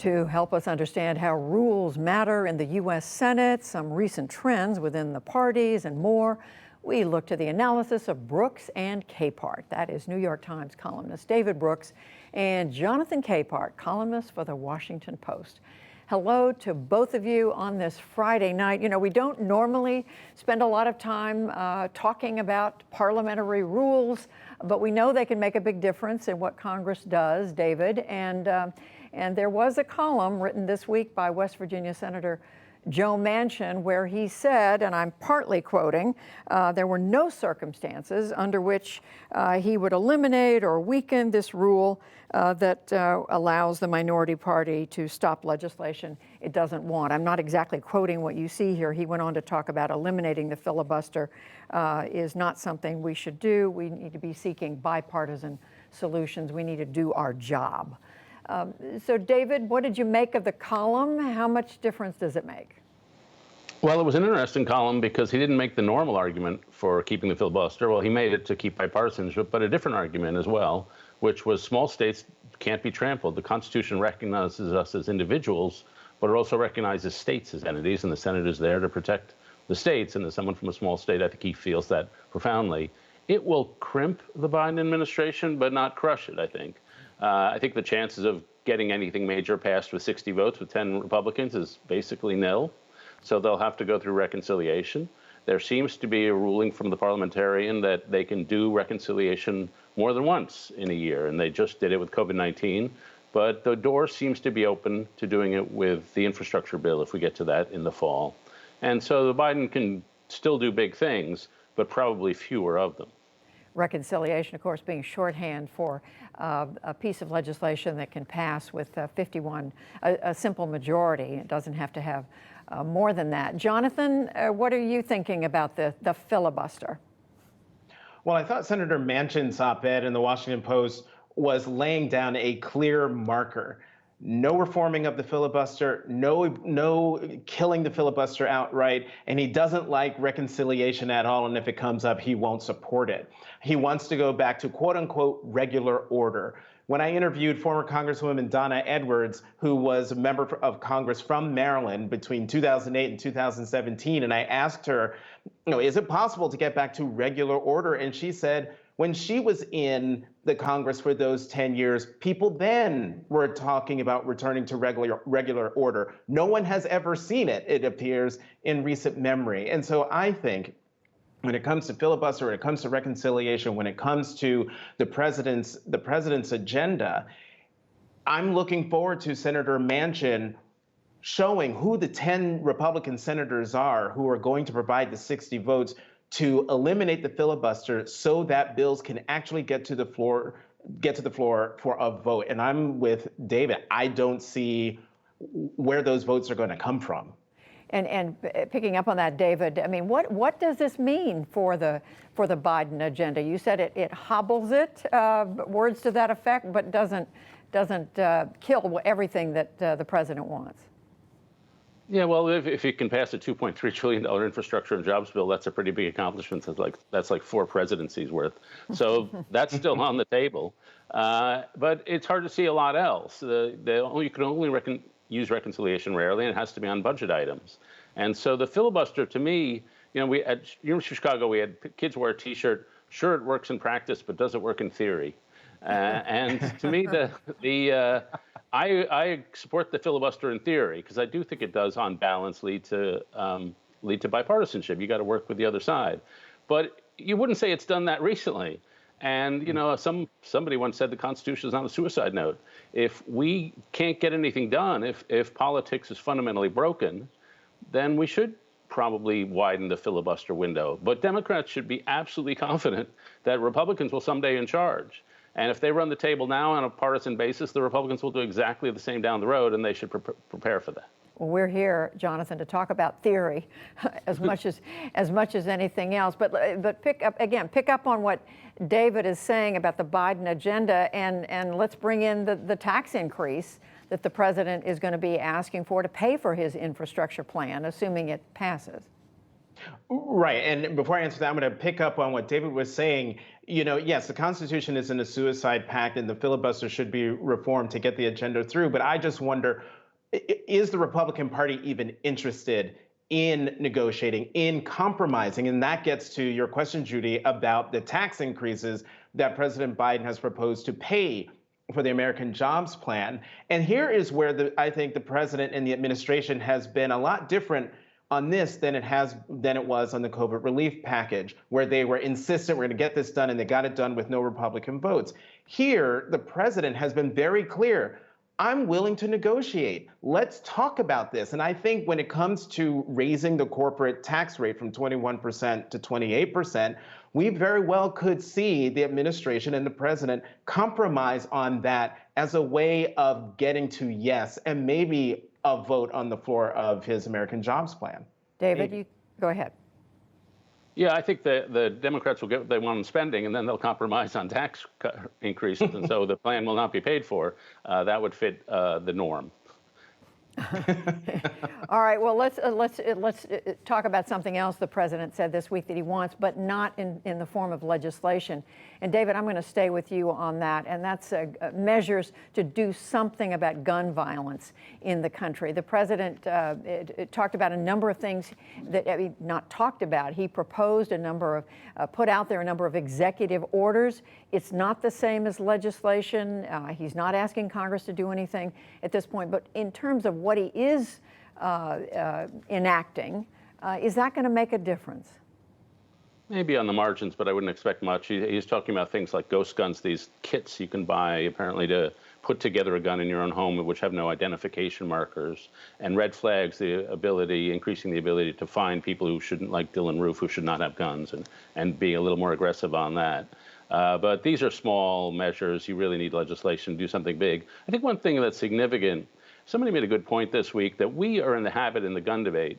To help us understand how rules matter in the U.S. Senate, some recent trends within the parties, and more, we look to the analysis of Brooks and Capehart. That is New York Times columnist David Brooks and Jonathan Capehart, columnist for the Washington Post. Hello to both of you on this Friday night. You know, we don't normally spend a lot of time talking about parliamentary rules, but we know they can make a big difference in what Congress does, David. And there was a column written this week by West Virginia Senator Joe Manchin where he said, and I'm partly quoting, there were no circumstances under which he would eliminate or weaken this rule that allows the minority party to stop legislation it doesn't want. I'm not exactly quoting what you see here. He went on to talk about eliminating the filibuster is not something we should do. We need to be seeking bipartisan solutions. We need to do our job. So, David, what did you make of the column? How much difference does it make? Well, it was an interesting column because he didn't make the normal argument for keeping the filibuster. Well, he made it to keep bipartisanship, but a different argument as well, which was small states can't be trampled. The Constitution recognizes us as individuals, but it also recognizes states as entities, and the Senate is there to protect the states. And as someone from a small state, I think he feels that profoundly. It will crimp the Biden administration, but not crush it, I think. I think the chances of getting anything major passed with 60 votes with 10 Republicans is basically nil. So they'll have to go through reconciliation. There seems to be a ruling from the parliamentarian that they can do reconciliation more than once in a year, and they just did it with COVID-19. But the door seems to be open to doing it with the infrastructure bill if we get to that in the fall. And so the Biden can still do big things, but probably fewer of them. Reconciliation, of course, being shorthand for a piece of legislation that can pass with 51, a simple majority. It doesn't have to have more than that. Jonathan, what are you thinking about the filibuster? Well, I thought Senator Manchin's op-ed in the Washington Post was laying down a clear marker. No reforming of the filibuster, no killing the filibuster outright, and he doesn't like reconciliation at all, and if it comes up, he won't support it. He wants to go back to quote-unquote regular order. When I interviewed former Congresswoman Donna Edwards, who was a member of Congress from Maryland between 2008 and 2017, and I asked her, is it possible to get back to regular order? And she said, when she was in the Congress for those 10 years, people then were talking about returning to regular order. No one has ever seen it, it appears, in recent memory. And so I think when it comes to filibuster, when it comes to reconciliation, when it comes to the president's agenda, I'm looking forward to Senator Manchin showing who the 10 Republican senators are who are going to provide the 60 votes to eliminate the filibuster so that bills can actually get to the floor for a vote. And I'm with David. I don't see where those votes are going to come from. And picking up on that, David, I mean, what does this mean for the Biden agenda? You said it hobbles it, words to that effect, but doesn't kill everything that the president wants. Yeah, well, if you can pass a $2.3 trillion infrastructure and jobs bill, that's a pretty big accomplishment. That's like 4 presidencies worth. So that's still on the table. But it's hard to see a lot else. You can only use reconciliation rarely, and it has to be on budget items. And so the filibuster, to me, we at University of Chicago, we had kids wear a T-shirt. Sure, it works in practice, but does it work in theory? And to me, I support the filibuster in theory because I do think it does, on balance, lead to bipartisanship. You got to work with the other side, but you wouldn't say it's done that recently. And somebody once said the Constitution is not a suicide note. If we can't get anything done, if politics is fundamentally broken, then we should probably widen the filibuster window. But Democrats should be absolutely confident that Republicans will someday in charge. And if they run the table now on a partisan basis, the Republicans will do exactly the same down the road, and they should prepare for that. Well, we're here, Jonathan, to talk about theory as much as anything else. But pick up on what David is saying about the Biden agenda, and let's bring in the tax increase that the president is going to be asking for to pay for his infrastructure plan, assuming it passes. Right. And before I answer that, I'm going to pick up on what David was saying. Yes, the Constitution isn't a suicide pact and the filibuster should be reformed to get the agenda through. But I just wonder, is the Republican Party even interested in negotiating, in compromising? And that gets to your question, Judy, about the tax increases that President Biden has proposed to pay for the American Jobs Plan. And here is where I think the president and the administration has been a lot different on this than it was on the COVID relief package, where they were insistent we're going to get this done, and they got it done with no Republican votes. Here, the president has been very clear. I'm willing to negotiate. Let's talk about this. And I think when it comes to raising the corporate tax rate from 21% to 28%, we very well could see the administration and the president compromise on that as a way of getting to yes, and maybe a vote on the floor of his American Jobs Plan. David, you go ahead. Yeah, I think the Democrats will get what they want on spending, and then they'll compromise on tax increases, and so the plan will not be paid for. That would fit the norm. All right. Well, let's talk about something else the president said this week that he wants, but not in the form of legislation. And David, I'm going to stay with you on that, and that's measures to do something about gun violence in the country. The president talked about a number of things that not talked about. He proposed a number of, put out there a number of executive orders. It's not the same as legislation. He's not asking Congress to do anything at this point. But in terms of what he is enacting, is that going to make a difference? Maybe on the margins, but I wouldn't expect much. He's talking about things like ghost guns, these kits you can buy apparently to put together a gun in your own home, which have no identification markers, and red flags, increasing the ability to find people who shouldn't, like Dylan Roof, who should not have guns, and be a little more aggressive on that. But these are small measures. You really need legislation to do something big. I think one thing that's significant, somebody made a good point this week, that we are in the habit in the gun debate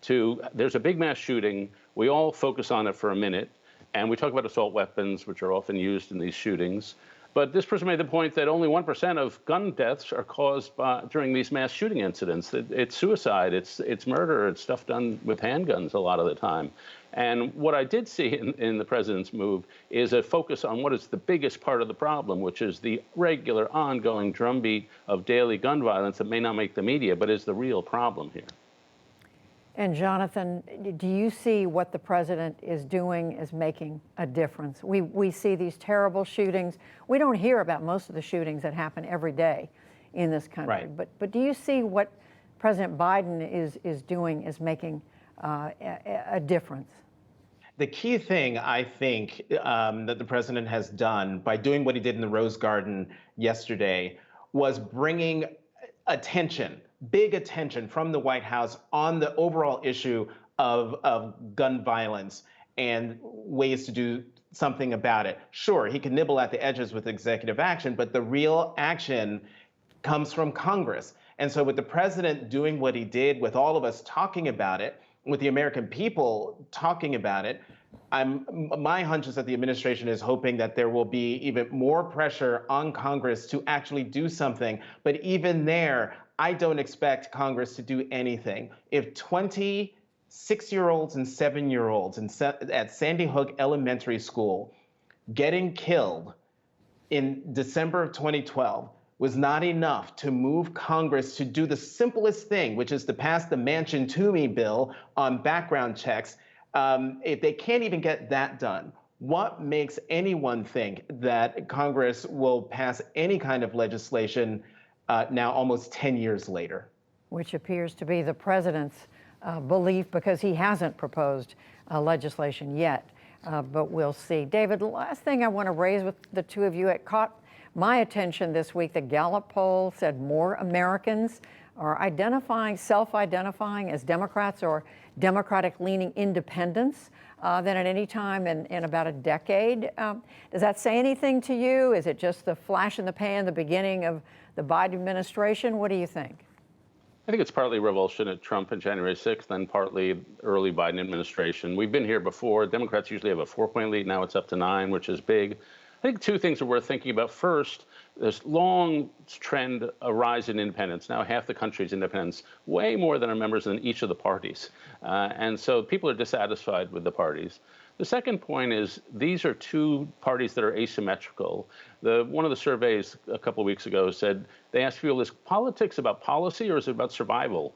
there's a big mass shooting, we all focus on it for a minute, and we talk about assault weapons, which are often used in these shootings. But this person made the point that only 1% of gun deaths are caused during these mass shooting incidents. It's suicide, it's murder, it's stuff done with handguns a lot of the time. And what I did see in the president's move is a focus on what is the biggest part of the problem, which is the regular, ongoing drumbeat of daily gun violence that may not make the media, but is the real problem here. And Jonathan, do you see what the president is doing as making a difference? We see these terrible shootings. We don't hear about most of the shootings that happen every day in this country. Right. But do you see what President Biden is doing as making a difference? The key thing, I think, that the president has done by doing what he did in the Rose Garden yesterday was bringing attention, big attention from the White House on the overall issue of gun violence and ways to do something about it. Sure, he can nibble at the edges with executive action, but the real action comes from Congress. And so with the president doing what he did, with all of us talking about it, with the American people talking about it, my hunch is that the administration is hoping that there will be even more pressure on Congress to actually do something. But even there, I don't expect Congress to do anything. If 26-year-olds and 7-year-olds at Sandy Hook Elementary School getting killed in December of 2012 was not enough to move Congress to do the simplest thing, which is to pass the Manchin-Toomey bill on background checks, if they can't even get that done, what makes anyone think that Congress will pass any kind of legislation now almost 10 years later? Which appears to be the president's belief, because he hasn't proposed legislation yet, but we'll see. David, the last thing I want to raise with the two of you, it caught my attention this week. The Gallup poll said more Americans are self-identifying as Democrats or Democratic-leaning independents than at any time in about a decade. Does that say anything to you? Is it just the flash in the pan, the beginning of the Biden administration? What do you think? I think it's partly revulsion at Trump and January 6th, and partly early Biden administration. We've been here before. Democrats usually have a 4-point lead. Now it's up to 9, which is big. I think two things are worth thinking about. First, There's long trend, a rise in independence. Now half the country's independents, way more than are members in each of the parties. And so people are dissatisfied with the parties. The second point is these are two parties that are asymmetrical. One of the surveys a couple of weeks ago said, they asked people, is politics about policy or is it about survival?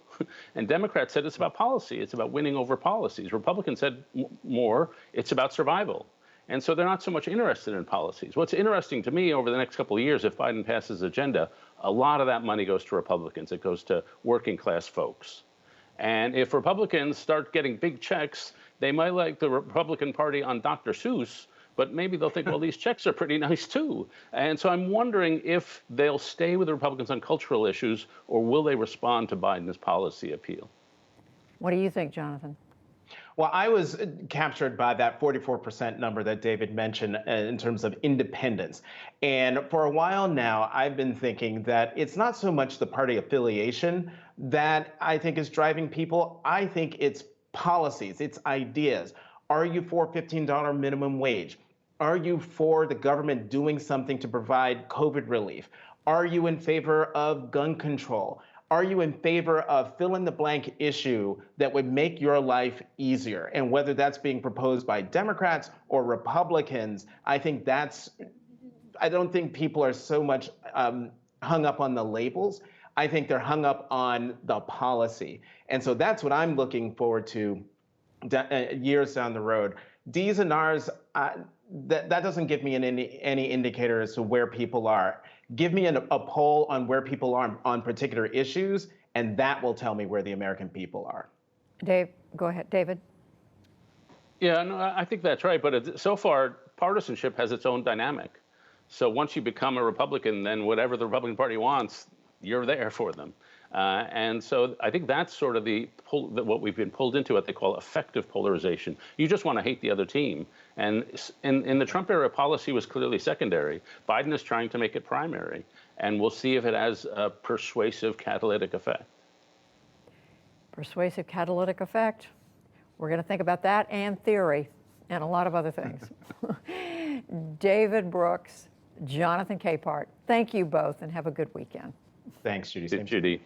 And Democrats said it's about policy. It's about winning over policies. Republicans said more, it's about survival. And so they're not so much interested in policies. What's interesting to me over the next couple of years, if Biden passes his agenda, a lot of that money goes to Republicans. It goes to working class folks. And if Republicans start getting big checks, they might like the Republican Party on Dr. Seuss, but maybe they'll think, well, these checks are pretty nice too. And so I'm wondering if they'll stay with the Republicans on cultural issues, or will they respond to Biden's policy appeal? What do you think, Jonathan? Well, I was captured by that 44% number that David mentioned in terms of independence. And for a while now, I've been thinking that it's not so much the party affiliation that I think is driving people. I think it's policies, it's ideas. Are you for $15 minimum wage? Are you for the government doing something to provide COVID relief? Are you in favor of gun control? Are you in favor of fill in the blank issue that would make your life easier? And whether that's being proposed by Democrats or Republicans, I don't think people are so much hung up on the labels. I think they're hung up on the policy. And so that's what I'm looking forward to years down the road. D's and R's, that doesn't give me any indicator as to where people are. Give me a poll on where people are on particular issues, and that will tell me where the American people are. Dave, go ahead. David? Yeah, no, I think that's right. But so far, partisanship has its own dynamic. So once you become a Republican, then whatever the Republican Party wants, you're there for them. And so I think that's sort of what we've been pulled into, what they call effective polarization. You just want to hate the other team. And in the Trump era, policy was clearly secondary. Biden is trying to make it primary. And we'll see if it has a persuasive catalytic effect. Persuasive catalytic effect. We're going to think about that and theory and a lot of other things. David Brooks, Jonathan Capehart, thank you both and have a good weekend. Thanks, Judy. Judy.